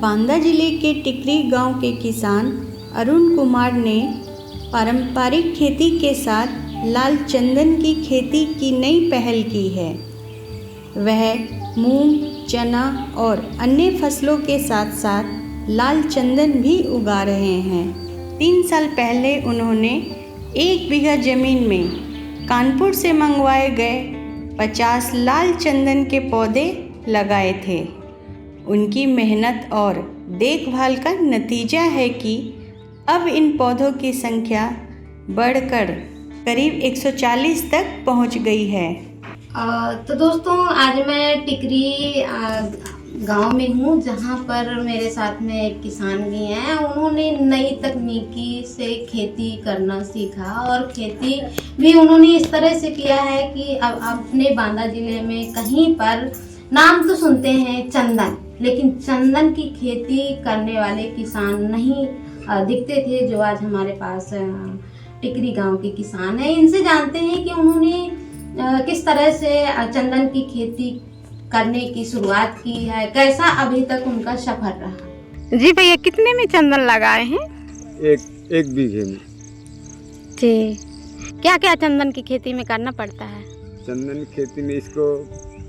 बांदा जिले के टिकरी गांव के किसान अरुण कुमार ने पारंपरिक खेती के साथ लाल चंदन की खेती की नई पहल की है। वह मूंग, चना और अन्य फसलों के साथ साथ लाल चंदन भी उगा रहे हैं। 3 साल पहले उन्होंने 1 बीघा ज़मीन में कानपुर से मंगवाए गए 50 लाल चंदन के पौधे लगाए थे। उनकी मेहनत और देखभाल का नतीजा है कि अब इन पौधों की संख्या बढ़कर करीब 140 तक पहुंच गई है। तो दोस्तों, आज मैं टिकरी गांव में हूँ, जहाँ पर मेरे साथ में एक किसान भी हैं। उन्होंने नई तकनीकी से खेती करना सीखा और खेती भी उन्होंने इस तरह से किया है कि अब अपने बांदा जिले में कहीं पर नाम तो सुनते हैं चंदन, लेकिन चंदन की खेती करने वाले किसान नहीं दिखते थे, जो आज हमारे पास टिकरी गांव के किसान हैं। इनसे जानते हैं कि उन्होंने किस तरह से चंदन की खेती करने की शुरुआत की है, कैसा अभी तक उनका सफर रहा। जी भैया, कितने में चंदन लगाए हैं? एक बीघे में। जी, क्या क्या चंदन की खेती में करना पड़ता है? चंदन की खेती में इसको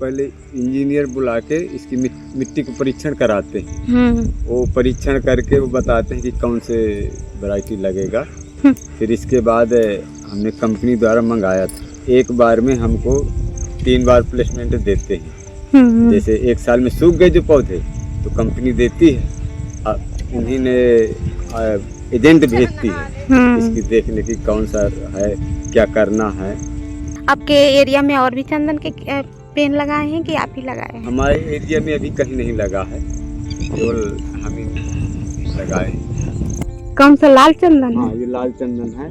पहले इंजीनियर बुला के इसकी मिट्टी को परीक्षण कराते हैं। वो परीक्षण करके वो बताते हैं कि कौन से वैरायटी लगेगा। फिर इसके बाद हमने कंपनी द्वारा मंगाया था। एक बार में हमको 3 बार प्लेसमेंट देते हैं। जैसे 1 साल में सूख गए जो पौधे तो कंपनी देती है, उन्हीं ने एजेंट भेजती है इसकी देखने की कौन सा है, क्या करना है। आपके एरिया में और भी चंदन के पेड़ लगाए हैं कि आप ही लगाए हैं? हमारे एरिया में अभी कहीं नहीं लगा है, केवल हम ही लगाए हैं। कौन सा लाल चंदन? हाँ, ये लाल चंदन है।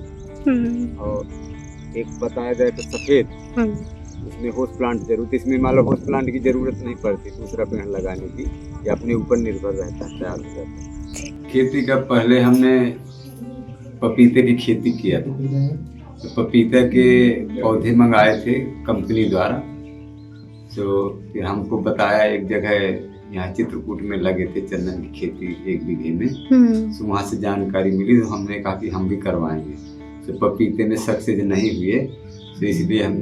और एक बताया जाए तो सफेद, उसमें होस्ट प्लांट जरूरत, इसमें मान लो होस्ट प्लांट की जरूरत नहीं पड़ती दूसरा पेड़ लगाने की, ये अपने ऊपर निर्भर रहता है, तैयार हो जाता है। खेती का पहले हमने पपीते की खेती किया था, तो पपीते के पौधे मंगाए थे कंपनी द्वारा। तो फिर हमको बताया एक जगह यहाँ चित्रकूट में लगे थे चंदन की खेती 1 बीघे में। तो वहाँ से जानकारी मिली, तो हमने कहा कि हम भी करवाएंगे। तो पपीते में सक्सेस नहीं हुए, तो इसलिए हम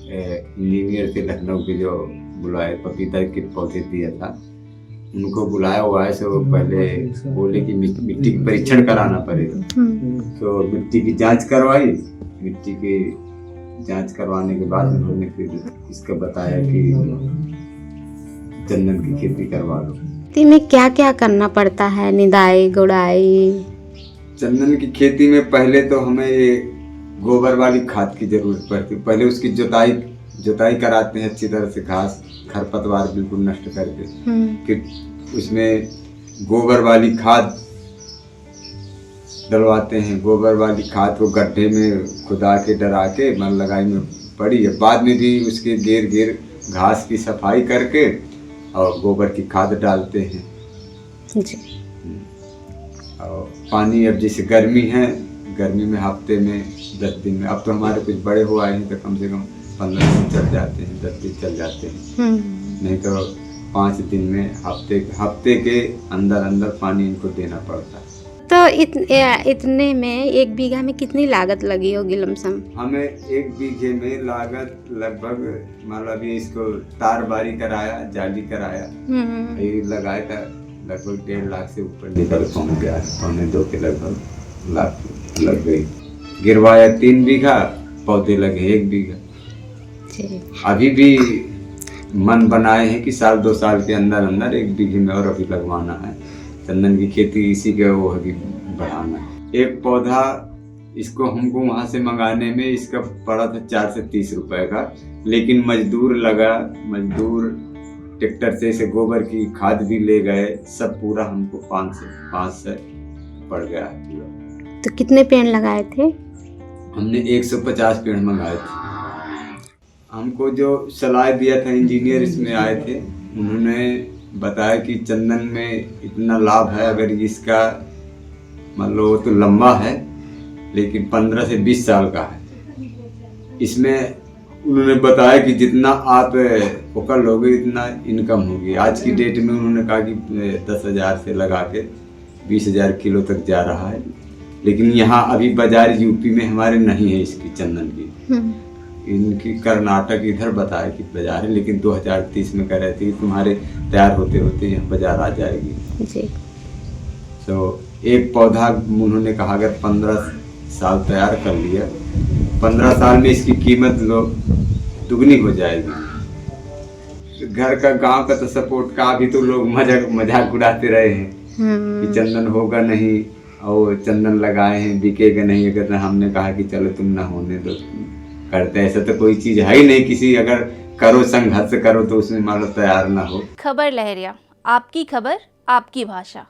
इंजीनियर थे लखनऊ के जो बुलाए, पपीता के पौधे दिया था, उनको बुलाया हुआ है। तो पहले बोले कि मिट्टी की परीक्षण कराना पड़ेगा। तो मिट्टी की जांच करवाई। मिट्टी की जांच करवाने के बाद उन्होंने फिर इसका बताया कि चंदन की खेती करवा लो। खेती में क्या क्या करना पड़ता है? निदाई, गुड़ाई? चंदन की खेती में पहले तो हमें गोबर वाली खाद की जरूरत पड़ती है। पहले उसकी जुताई कराते हैं अच्छी तरह से, घास खरपतवार बिल्कुल नष्ट करके। फिर उसमें गोबर वाली खाद डलवाते हैं। गोबर वाली खाद को गड्ढे में खुदा के डरा के मन लगाई में पड़ी है। बाद में भी उसके घेर घास की सफाई करके और गोबर की खाद डालते हैं जी। और पानी, अब जैसे गर्मी है, गर्मी में हफ्ते में 10 दिन में, अब तो हमारे कुछ बड़े हो आए हैं तो कम से कम 15 दिन चल जाते हैं, 10 दिन चल जाते हैं। नहीं तो 5 दिन में, हफ्ते के अंदर पानी इनको देना पड़ता है। तो इतने में 1 बीघा में कितनी लागत लगी होगी लमसम? हमें 1 बीघे में लागत लगभग, मतलब इसको तारबारी कराया, जाली कराया, ये लगाया था लगभग 1.5 लाख से ऊपर निकल पहुँच गया। 1.25 के लगभग लाख लग गई। गिरवाया 3 बीघा, पौधे लगे 1 बीघा। अभी भी मन बनाए हैं कि 1-2 साल के अंदर 1 बीघे में और अभी लगवाना है चंदन की खेती। इसी के वो अभी बढ़ाना है। एक पौधा इसको हमको वहाँ से मंगाने में इसका पड़ा था 4 से 30 रुपए का, लेकिन मजदूर लगा, मजदूर ट्रैक्टर से इसे गोबर की खाद भी ले गए, सब पूरा हमको 5 से पड़ गया। तो कितने पेड़ लगाए थे? हमने 150 पेड़ मंगाए थे। हमको जो सलाह दिया था इंजीनियर इसमें आए थे, उन्होंने बताया कि चंदन में इतना लाभ है, अगर इसका मान लो तो लंबा है लेकिन 15 से 20 साल का है। इसमें उन्होंने बताया कि जितना आप पकड़ लोगे इतना इनकम होगी। आज की डेट में उन्होंने कहा कि 10,000 से लगा के 20,000 किलो तक जा रहा है। लेकिन यहाँ अभी बाजार यूपी में हमारे नहीं है इसकी चंदन की। इनकी कर्नाटक इधर बताया कि बाजार है, लेकिन 2030 में कह रहे थे कि तुम्हारे तैयार होते होते यहाँ बाजार आ जाएगी जी। तो एक पौधा उन्होंने कहा अगर 15 साल तैयार कर लिया, 15 साल में इसकी कीमत दुगनी हो जाएगी। घर का गांव का तो सपोर्ट का भी तो लोग मजाक उड़ाते रहे हैं कि चंदन होगा नहीं और चंदन लगाए हैं बिकेगा नहीं। अगर हमने कहा कि चलो तुम ना होने दो, करते ऐसा तो कोई चीज है ही नहीं। किसी अगर करो संघर्ष करो तो उसमें मान लो तैयार ना हो। खबर लहरिया, आपकी खबर आपकी भाषा।